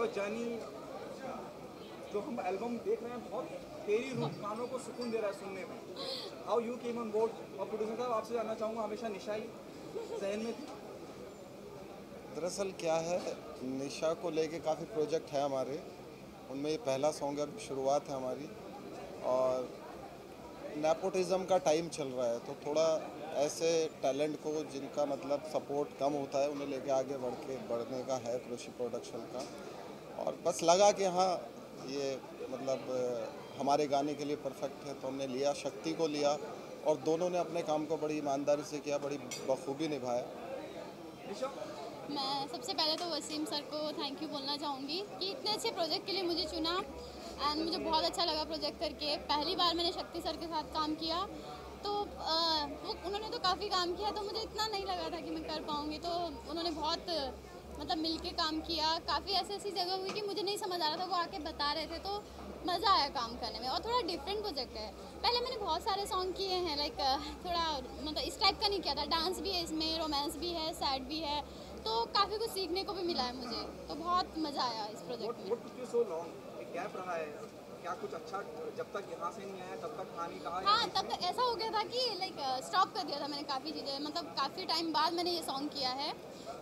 Your journey जो हम album देख रहे हैं बहुत तेरी रूप कानों को सुकून दे रहा है सुनने में। How you came on board? और प्रोड्यूसर साहब आपसे जानना चाहूँगा, हमेशा निशा ही जहन में थी? दरअसल क्या है, निशा को लेके काफ़ी प्रोजेक्ट है हमारे, उनमें ये पहला सॉन्ग है, शुरुआत है हमारी। और नेपोटिज्म का टाइम चल रहा है तो थोड़ा ऐसे टैलेंट को जिनका मतलब सपोर्ट कम होता है उन्हें लेके आगे बढ़ने का है कृषि प्रोडक्शन का। और बस लगा कि हाँ ये मतलब हमारे गाने के लिए परफेक्ट है, तो हमने लिया, शक्ति को लिया और दोनों ने अपने काम को बड़ी ईमानदारी से किया, बड़ी बखूबी निभाया। मैं सबसे पहले तो वसीम सर को थैंक यू बोलना चाहूँगी कि इतने अच्छे प्रोजेक्ट के लिए मुझे चुना एंड मुझे बहुत अच्छा लगा प्रोजेक्ट करके। पहली बार मैंने शक्ति सर के साथ काम किया तो उन्होंने तो काफ़ी काम किया, तो मुझे इतना नहीं लगा था कि मैं कर पाऊँगी, तो उन्होंने बहुत मतलब मिलके काम किया। काफ़ी ऐसी जगह हुई कि मुझे नहीं समझ आ रहा था, वो आके बता रहे थे, तो मज़ा आया काम करने में। और थोड़ा डिफरेंट प्रोजेक्ट है, पहले मैंने बहुत सारे सॉन्ग किए हैं, लाइक थोड़ा मतलब इस टाइप का नहीं किया था। डांस भी है इसमें, रोमांस भी है, सैड भी है, तो काफ़ी कुछ सीखने को भी मिला है मुझे, तो बहुत मज़ा आया इस प्रोजेक्ट में। गैप रहा है क्या कुछ अच्छा? जब तक यहाँ से नहीं आया तब तक कहानी कहा? हाँ, तब तक ऐसा हो गया था कि लाइक स्टॉप कर दिया था मैंने काफ़ी चीज़ें, मतलब काफ़ी टाइम बाद मैंने ये सॉन्ग किया है,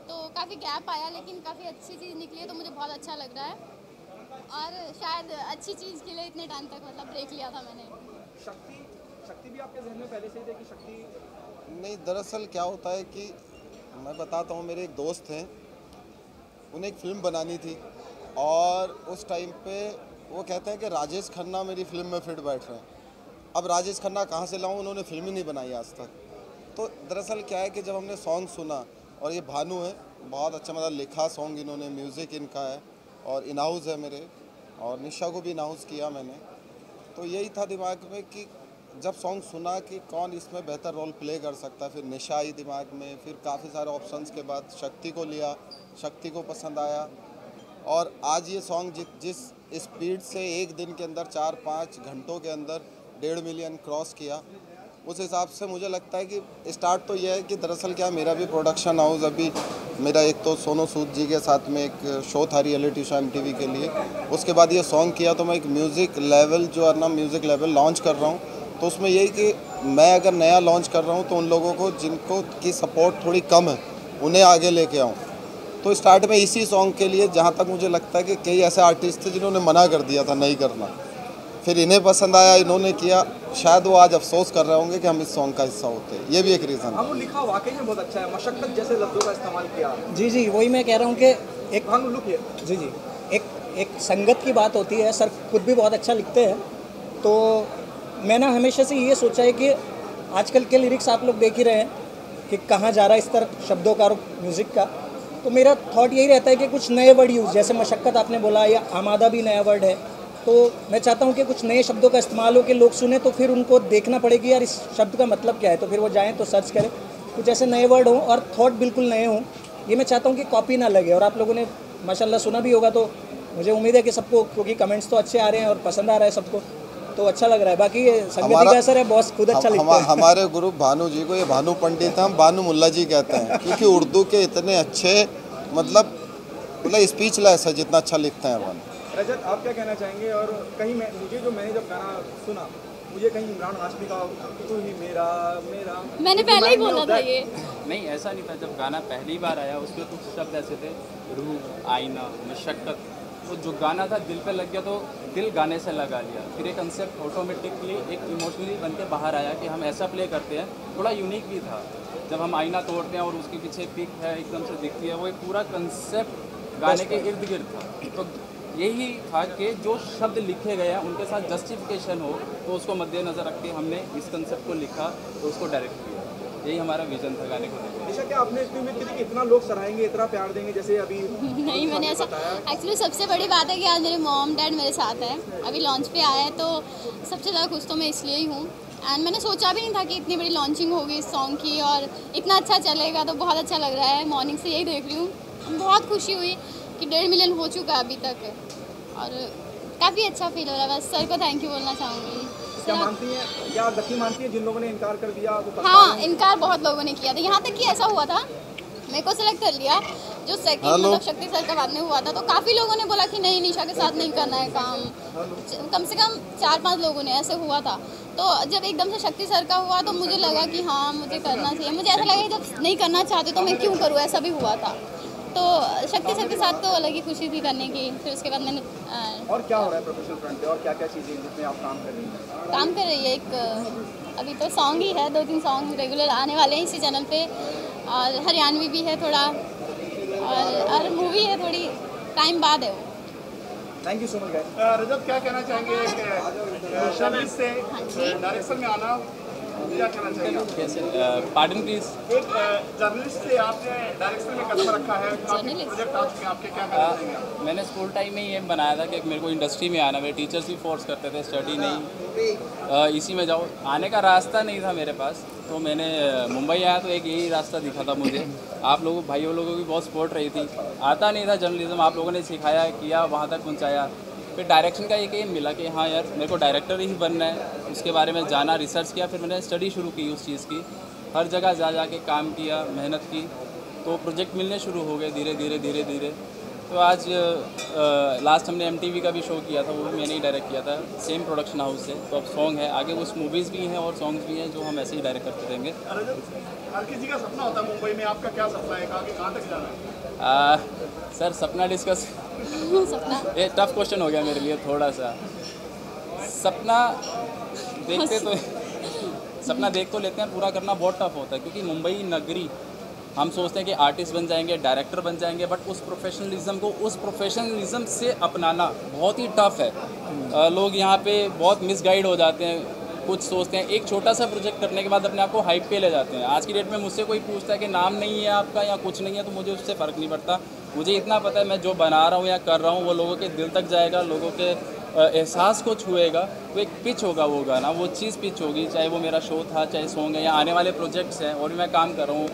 तो काफ़ी गैप आया, लेकिन काफ़ी अच्छी चीज़ निकली है, तो मुझे बहुत अच्छा लग रहा है। और शायद अच्छी चीज़ के लिए इतने टाइम तक मतलब ब्रेक लिया था मैंने। शक्ति भी आपके जहन में पहले से ही थे कि शक्ति? नहीं, दरअसल क्या होता है कि मैं बताता हूँ, मेरे एक दोस्त हैं, उन्हें एक फ़िल्म बनानी थी और उस टाइम पे वो कहते हैं कि राजेश खन्ना मेरी फिल्म में फिट बैठ रहे हैं। अब राजेश खन्ना कहाँ से लाऊं, उन्होंने फिल्म ही नहीं बनाई आज तक। तो दरअसल क्या है कि जब हमने सॉन्ग सुना, और ये भानु है, बहुत अच्छा मतलब लिखा सॉन्ग इन्होंने, म्यूज़िक इनका है और इन हाउस है मेरे, और निशा को भी इन हाउस किया मैंने। तो यही था दिमाग में कि जब सॉन्ग सुना कि कौन इसमें बेहतर रोल प्ले कर सकता है, फिर निशा आई दिमाग में, फिर काफ़ी सारे ऑप्शंस के बाद शक्ति को लिया, शक्ति को पसंद आया। और आज ये सॉन्ग जिस स्पीड से एक दिन के अंदर 4-5 घंटों के अंदर 1.5 मिलियन क्रॉस किया, उस हिसाब से मुझे लगता है कि स्टार्ट तो यह है कि दरअसल क्या मेरा भी प्रोडक्शन हाउस, अभी मेरा एक तो सोनू सूद जी के साथ में एक शो था रियलिटी शो MTV के लिए, उसके बाद ये सॉन्ग किया, तो मैं एक म्यूज़िक लेवल जो है ना, म्यूज़िक लेवल लॉन्च कर रहा हूँ। तो उसमें यही कि मैं अगर नया लॉन्च कर रहा हूँ तो उन लोगों को जिनको की सपोर्ट थोड़ी कम है उन्हें आगे लेके आऊँ। तो स्टार्ट में इसी सॉन्ग के लिए, जहाँ तक मुझे लगता है कि कई ऐसे आर्टिस्ट थे जिन्होंने मना कर दिया था नहीं करना, फिर इन्हें पसंद आया, इन्होंने किया। शायद वो आज अफसोस कर रहे होंगे कि हम इस सॉन्ग का हिस्सा होते हैं, ये भी एक रीज़न है। वो लिखा वाकई में बहुत अच्छा है, मशक्कत जैसे लफ्ज़ों का इस्तेमाल किया। जी, वही मैं कह रहा हूँ कि एक जी एक संगत की बात होती है। सर खुद भी बहुत अच्छा लिखते हैं, तो मैं ना हमेशा से ये सोचा है कि आजकल के लिरिक्स आप लोग देख ही रहे हैं कि कहाँ जा रहा है इस तरह शब्दों का और म्यूज़िक का। तो मेरा थॉट यही रहता है कि कुछ नए वर्ड यूज़, जैसे मशक्कत आपने बोला, या आमादा भी नया वर्ड है, तो मैं चाहता हूँ कि कुछ नए शब्दों का इस्तेमाल हो कि लोग सुने तो फिर उनको देखना पड़ेगी यार इस शब्द का मतलब क्या है, तो फिर वो जाएँ तो सर्च करें, कुछ ऐसे नए वर्ड हों और थॉट बिल्कुल नए हों। ये मैं चाहता हूँ कि कॉपी ना लगे। और आप लोगों ने माशाल्लाह सुना भी होगा, तो मुझे उम्मीद है कि सबको, क्योंकि कमेंट्स तो अच्छे आ रहे हैं और पसंद आ रहा है सबको, तो अच्छा लग रहा है। बाकी ये संगति का असर है, बॉस खुद अच्छा लिखते हैं। हमारे गुरु भानु जी को, ये भानु पंडित हम भानु मुल्ला जी कहते हैं, क्योंकि उर्दू के इतने अच्छे मतलब स्पीचलेस है जितना अच्छा लिखते हैं भानु। रजत, आप क्या कहना चाहेंगे? और कहीं मैंने जब गाना सुना, मुझे कहीं इमरान हाशमी का तू ही मेरा मैंने पहले ही बोला था ये। नहीं, ऐसा नहीं था। जब गाना पहली बार आया उसमें कुछ शब्द ऐसे थे, रूह, आईना, मशक्कत, तो जो गाना था दिल पे लग गया, तो दिल गाने से लगा लिया। फिर ये कंसेप्ट ऑटोमेटिकली एक इमोशनली बन के बाहर आया कि हम ऐसा प्ले करते हैं। थोड़ा यूनिक भी था, जब हम आईना तोड़ते हैं और उसके पीछे पिक है एकदम से दिखती है, वो एक पूरा कंसेप्ट गाने के इर्द गिर्द था। तो यही था कि जो शब्द लिखे गए हैं उनके साथ जस्टिफिकेशन हो, तो उसको मद्देनज़र रख के हमने इस कंसेप्ट को लिखा, तो उसको डायरेक्ट किया। यही हमारा विजन था गाने को लेकर। निशा, क्या आपने इतनी उम्मीद की थी कि इतना लोग सराहेंगे, इतना प्यार देंगे जैसे अभी? नहीं, मैंने ऐसा, एक्चुअली सबसे बड़ी बात है कि आज मेरे मॉम डैड मेरे साथ है, अभी लॉन्च पे आए हैं, तो सबसे ज़्यादा खुश तो मैं इसलिए ही हूँ। एंड मैंने सोचा भी नहीं था कि इतनी बड़ी लॉन्चिंग होगी इस सॉन्ग की और इतना अच्छा चलेगा, तो बहुत अच्छा लग रहा है। मॉर्निंग से यही देख रही हूँ, बहुत खुशी हुई कि 1.5 मिलियन हो चुका है अभी तक, और काफ़ी अच्छा फील हो रहा है। बस सर को थैंक यू बोलना चाहूँगी। क्या मानती हैं, क्या आप गलती मानती हैं जिन लोगों ने इनकार कर दिया? हाँ, इनकार बहुत लोगों ने किया था, यहाँ तक कि ऐसा हुआ था मेरे को सिलेक्ट कर लिया। जो सेकंड मतलब शक्ति सर का बाद में हुआ था, तो काफ़ी लोगों ने बोला कि नहीं निशा के साथ नहीं करना है काम, कम से कम 4-5 लोगों ने ऐसे हुआ था। तो जब एकदम से शक्ति सर का हुआ तो मुझे लगा कि हाँ मुझे करना चाहिए। मुझे ऐसा लगा कि जब नहीं करना चाहते तो मैं क्यों करूँ, ऐसा भी हुआ था। तो शक्ति सर के साथ तो अलग ही खुशी थी करने की। फिर उसके बाद मैंने और क्या हो रहा है प्रोफेशनल फ्रंट पे, और क्या क्या चीज़ें जिसमें आप काम कर रही हैं? काम कर रही है। एक अभी तो सॉन्ग ही है, 2-3 सॉन्ग रेगुलर आने वाले हैं इसी चैनल पे, और हरियाणवी भी है थोड़ा, और मूवी है थोड़ी टाइम बाद है वो। Thank you so much guys. Rajat, क्या कहना चाहेंगे जर्नलिस्ट से डायरेक्शन में आना, क्या कहना चाहेंगे? Pardon please. एक जर्नलिस्ट से आपने डायरेक्शन में कदम रखा है, काफी प्रोजेक्ट आ चुके हैं आपके, क्या कहना चाहेंगे? मैंने स्कूल टाइम में ये बनाया था कि मेरे को इंडस्ट्री में आना। मेरे टीचर्स भी फोर्स करते थे स्टडी नहीं, इसी में जाओ। आने का रास्ता नहीं था मेरे पास, तो मैंने मुंबई आया तो एक यही रास्ता दिखा था मुझे। आप लोगों भाइयों लोगों की बहुत सपोर्ट रही थी। आता नहीं था जर्नलिज्म, आप लोगों ने सिखाया किया, वहाँ तक पहुँचाया। फिर डायरेक्शन का एक एम मिला कि हाँ यार मेरे को डायरेक्टर ही बनना है। उसके बारे में जाना, रिसर्च किया, फिर मैंने स्टडी शुरू की उस चीज़ की। हर जगह जा के काम किया, मेहनत की, तो प्रोजेक्ट मिलने शुरू हो गए धीरे धीरे। तो आज लास्ट हमने MTV का भी शो किया था, वो भी मैंने ही डायरेक्ट किया था, सेम प्रोडक्शन हाउस से। तो अब सॉन्ग है, आगे कुछ मूवीज़ भी हैं और सॉन्ग्स भी हैं जो हम ऐसे ही डायरेक्ट करते रहेंगे। हर किसी का सपना होता है मुंबई में, आपका क्या सपना है, कहाँ तक जाना है? सर सपना डिस्कस सपना ये टफ क्वेश्चन हो गया मेरे लिए थोड़ा सा। सपना देखते तो सपना देख तो लेते हैं, पूरा करना बहुत टफ होता है, क्योंकि मुंबई नगरी हम सोचते हैं कि आर्टिस्ट बन जाएंगे, डायरेक्टर बन जाएंगे, बट उस प्रोफेशनलिज्म से अपनाना बहुत ही टफ है। लोग यहाँ पे बहुत मिसगाइड हो जाते हैं। कुछ सोचते हैं एक छोटा सा प्रोजेक्ट करने के बाद अपने आप को हाइप पे ले जाते हैं। आज की डेट में मुझसे कोई पूछता है कि नाम नहीं है आपका या कुछ नहीं है, तो मुझे उससे फ़र्क नहीं पड़ता। मुझे इतना पता है मैं जो बना रहा हूँ या कर रहा हूँ वो लोगों के दिल तक जाएगा, लोगों के एहसास को छुएगा। तो एक पिच होगा वो गाना, वो चीज़ पिच होगी, चाहे वो मेरा शो था, चाहे सॉन्ग है, या आने वाले प्रोजेक्ट्स हैं और भी मैं काम कर रहा हूँ।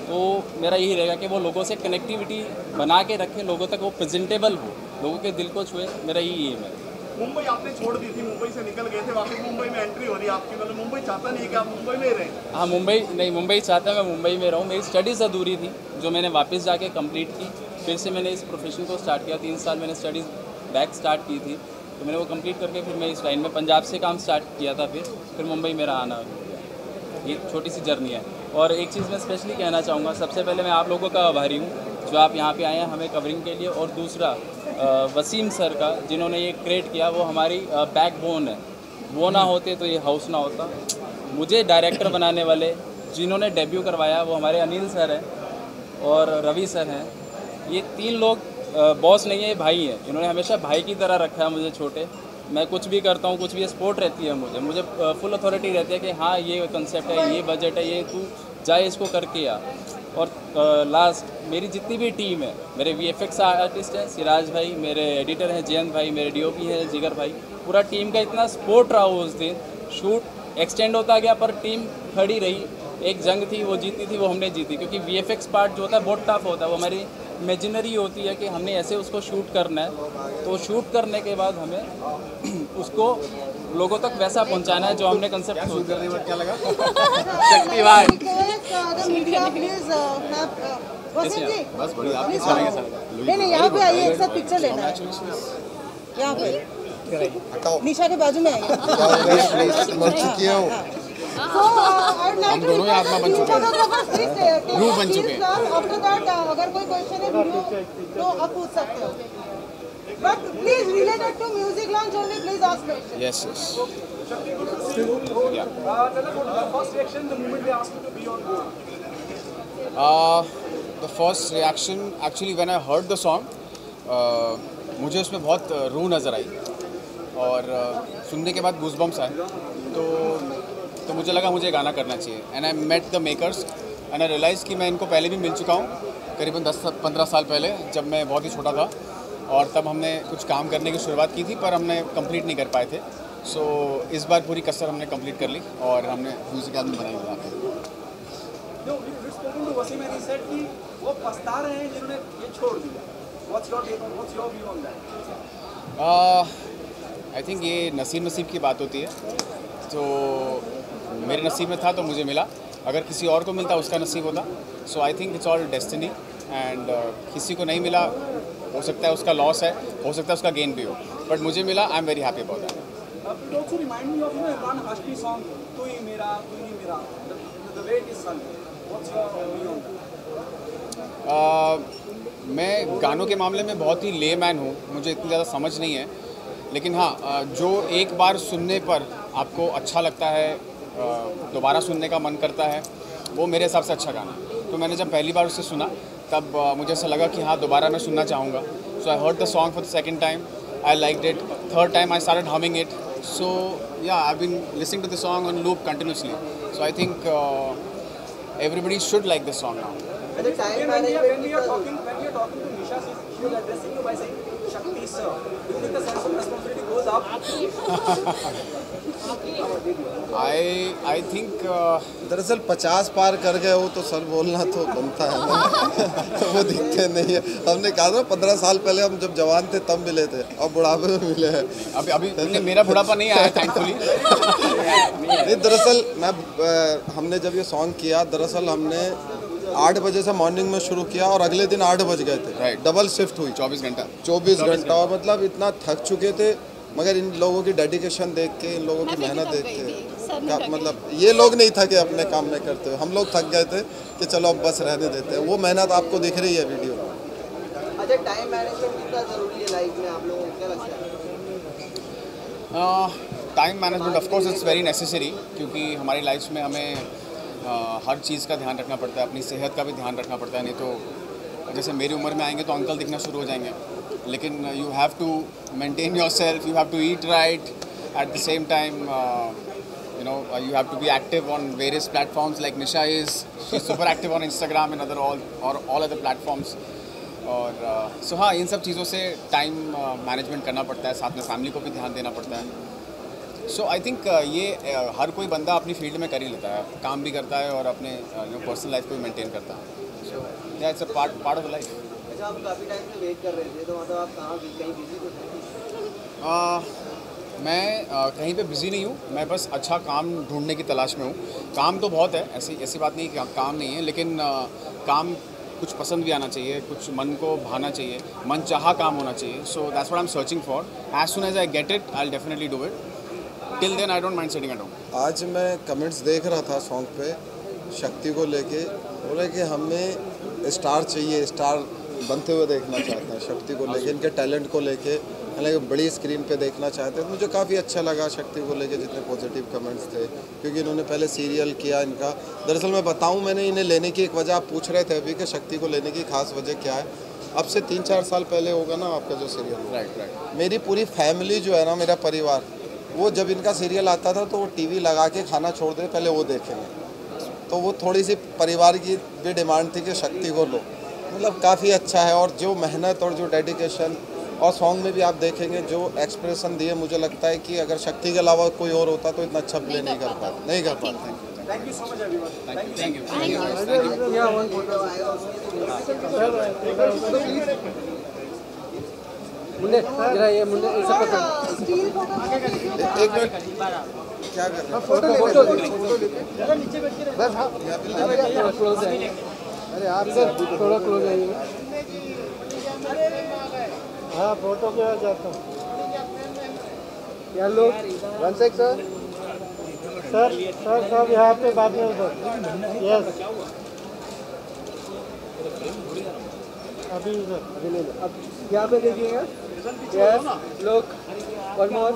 तो मेरा यही रहेगा कि वो लोगों से कनेक्टिविटी बना के रखे, लोगों तक वो प्रेजेंटेबल हो, लोगों के दिल को छुए। मेरा यही एम है। मुंबई आपने छोड़ दी थी, मुंबई से निकल गए थे, वापस मुंबई में एंट्री हो रही है आपकी, मतलब मुंबई चाहता नहीं कि आप मुंबई में ही रहें? हाँ, मुंबई चाहता है मैं मुंबई में रहूँ। मेरी स्टडीज़ अधूरी थी जो मैंने वापस जाके कंप्लीट की। फिर से मैंने इस प्रोफेशन को स्टार्ट किया। 3 साल मैंने स्टडीज़ बैक स्टार्ट की थी, तो मैंने वो कंप्लीट करके फिर मैं इस लाइन में पंजाब से काम स्टार्ट किया था। फिर मुंबई मेरा आना, ये छोटी सी जर्नी है। और एक चीज़ मैं स्पेशली कहना चाहूँगा, सबसे पहले मैं आप लोगों का आभारी हूँ जो आप यहाँ पे आए हैं हमें कवरिंग के लिए, और दूसरा वसीम सर का जिन्होंने ये क्रिएट किया, वो हमारी बैकबोन है। वो ना होते तो ये हाउस ना होता। मुझे डायरेक्टर बनाने वाले जिन्होंने डेब्यू करवाया वो हमारे अनिल सर हैं और रवि सर हैं। ये 3 लोग बॉस नहीं है, ये भाई हैं। इन्होंने हमेशा भाई की तरह रखा है मुझे छोटे। मैं कुछ भी करता हूँ, कुछ भी सपोर्ट रहती है मुझे फुल अथॉरिटी रहती है कि हाँ ये कंसेप्ट है, ये बजट है, ये तू जाए इसको करके आ। और लास्ट मेरी जितनी भी टीम है, मेरे VFX आर्टिस्ट हैं सिराज भाई, मेरे एडिटर हैं जयंत भाई, मेरे DOP हैं जिगर भाई, पूरा टीम का इतना सपोर्ट रहा उस दिन। शूट एक्सटेंड होता गया पर टीम खड़ी रही। एक जंग थी, वो जीती थी, वो हमने जीती, क्योंकि VFX पार्ट जो होता है बहुत टफ होता है। वो हमारी इमेजिनरी होती है कि हमने ऐसे उसको शूट करना है, तो शूट करने के बाद हमें उसको लोगों तक वैसा पहुंचाना है जो हमने कंसेप्ट सोच करने में। क्या लगा शक्तिवान बस बढ़िया, आप किस तरह के साथ? नहीं यहाँ पे आइए, एक साथ पिक्चर लेना है। यहाँ पे निशा के बाजू में आइए। मर चुकी है वो। हम दोनों ही आत्मा बन चुके हैं, रूह बन चुके हैं। आफ्टर दैट अगर कोई क्वेश्चन है वीडियो तो आप पूछ सकते हो, but please related to music launch only, please ask question. Yes first reaction the moment they asked you to be on board? The first reaction actually when I heard the song, मुझे उसमें बहुत रूह नज़र आई और सुनने के बाद goosebumps आए। तो मुझे लगा मुझे गाना करना चाहिए। And I met the makers and I realize कि मैं इनको पहले भी मिल चुका हूँ, करीबन 10-15 साल पहले, जब मैं बहुत ही छोटा था। और तब हमने कुछ काम करने की शुरुआत की थी पर हमने कंप्लीट नहीं कर पाए थे। सो इस बार पूरी कसर हमने कंप्लीट कर ली और हमने म्यूज़िक एल्बम बनाई हुआ है। कि वो पछता रहे हैं जिन्होंने ये छोड़ दिया। What's your take on, what's your view on that? I think ये नसीब की बात होती है। तो मेरे नसीब में था तो मुझे मिला, अगर किसी और को मिलता उसका नसीब होता। So I think it's all destiny and किसी को नहीं मिला, हो सकता है उसका लॉस है, हो सकता है उसका गेन भी हो, बट मुझे मिला, I am very happy about that. It also remind me of Imran Hashmi song "Tu Hi Mera, Tu Hi Mera." The way it is sung. What's your view on that? मैं गानों के मामले में बहुत ही layman हूँ, मुझे इतनी ज़्यादा समझ नहीं है, लेकिन हाँ जो एक बार सुनने पर आपको अच्छा लगता है, दोबारा सुनने का मन करता है, वो मेरे हिसाब से अच्छा गाना है. तो मैंने जब पहली बार उसे सुना तब मुझे ऐसा लगा कि हाँ दोबारा मैं सुनना चाहूँगा. So I heard the song for the second time, I liked it. Third time I started humming it. So yeah, I've been listening to the song on loop continuously. So I think everybody should like this song now. When we are talking to Nisha, she was addressing you by saying Shakti sir. Do you think the sense of responsibility goes up? I think दरअसल 50 पार कर गए हो तो sir बोलना तो बनता है ना. वो दिखते नहीं है. हमने कहा था 15 साल पहले हम जब जवान थे तब मिले थे, अब बुढ़ापे में मिले हैं. अभी मेरा बुढ़ापा नहीं आया थैंकफुली. नहीं दरअसल हमने जब ये सॉन्ग किया, दरअसल हमने 8 बजे से मॉर्निंग में शुरू किया और अगले दिन 8 बज गए थे. Right. डबल शिफ्ट हुई 24 घंटा और मतलब इतना थक चुके थे, मगर इन लोगों की डेडिकेशन देख के, इन लोगों की मेहनत देख के मतलब ये लोग नहीं थके अपने काम में करते हुए, हम लोग थक गए थे कि चलो अब बस रहने देते हैं. वो मेहनत आपको दिख रही है वीडियो में. अच्छा, टाइम मैनेजमेंट कितना ज़रूरी है लाइफ में, आप लोगों को क्या लगता है? Time management of course it's very necessary, क्योंकि हमारी लाइफ में हमें हर चीज़ का ध्यान रखना पड़ता है, अपनी सेहत का भी ध्यान रखना पड़ता है. नहीं तो जैसे मेरी उम्र में आएंगे तो अंकल दिखना शुरू हो जाएंगे, लेकिन you have to maintain yourself, you have to eat right, at the same time you know you have to be active on various platforms like Nisha is. She's super active on Instagram and all other platforms. और सो हाँ, इन सब चीज़ों से time management करना पड़ता है, साथ में फैमिली को भी ध्यान देना पड़ता है. सो आई थिंक ये हर कोई बंदा अपनी फील्ड में कर ही लेता है, काम भी करता है और अपने पर्सनल लाइफ को भी मेंटेन करता है. सो या it's a part of the life. अच्छा, आप काफ़ी टाइम से वेट कर रहे थे, तो मतलब आप कहीं बिजी तो थे? मैं कहीं पे बिज़ी नहीं हूँ, मैं बस अच्छा काम ढूंढने की तलाश में हूँ. काम तो बहुत है, ऐसी बात नहीं कि काम नहीं है, लेकिन काम कुछ पसंद भी आना चाहिए, कुछ मन को भाना चाहिए, मन चाहा काम होना चाहिए. So that's what I am searching for. As soon as I get it I will definitely do it. Till then I don't mind sitting at home. आज मैं कमेंट्स देख रहा था सॉन्ग पे शक्ति को लेके, बोले कि हमें स्टार चाहिए, स्टार बनते हुए देखना चाहते हैं शक्ति को लेके, इनके टैलेंट को लेके, हालांकि बड़ी स्क्रीन पे देखना चाहते हैं. मुझे काफ़ी अच्छा लगा शक्ति को लेके जितने पॉजिटिव कमेंट्स थे, क्योंकि इन्होंने पहले सीरियल किया इनका. दरअसल मैं बताऊं, मैंने इन्हें लेने की एक वजह, आप पूछ रहे थे अभी कि शक्ति को लेने की खास वजह क्या है. अब से 3-4 साल पहले होगा ना आपका जो सीरियल. राइट. मेरी पूरी फैमिली जो है ना, मेरा परिवार, वो जब इनका सीरियल आता था तो वो टीवी लगा के खाना छोड़ दे पहले वो देखेंगे. तो वो थोड़ी सी परिवार की भी डिमांड थी कि शक्ति को लो. मतलब काफ़ी अच्छा है, और जो मेहनत और जो डेडिकेशन, और सॉन्ग में भी आप देखेंगे जो एक्सप्रेशन दिए, मुझे लगता है कि अगर शक्ति के अलावा कोई और होता तो इतना अच्छा प्ले नहीं कर पाते. Thank you so much, everyone. Thank you. मुंडे जरा ये मुंडे ऐसा पकड़. एक मिनट, क्या कर रहे हैं? फोटो नीचे बैठ के बस. हाँ, थोड़ा क्लोज आइए. अरे आप सर थोड़ा क्लोज आइए. हाँ, फोटो के बाद जाता हूँ. क्या लोग 1 सेक सर. सर यहाँ पे बाद में उधर. यस, अभी उधर अभी ले लो. अब यहाँ पे देखिएगा. यस, लोग 1 मोर.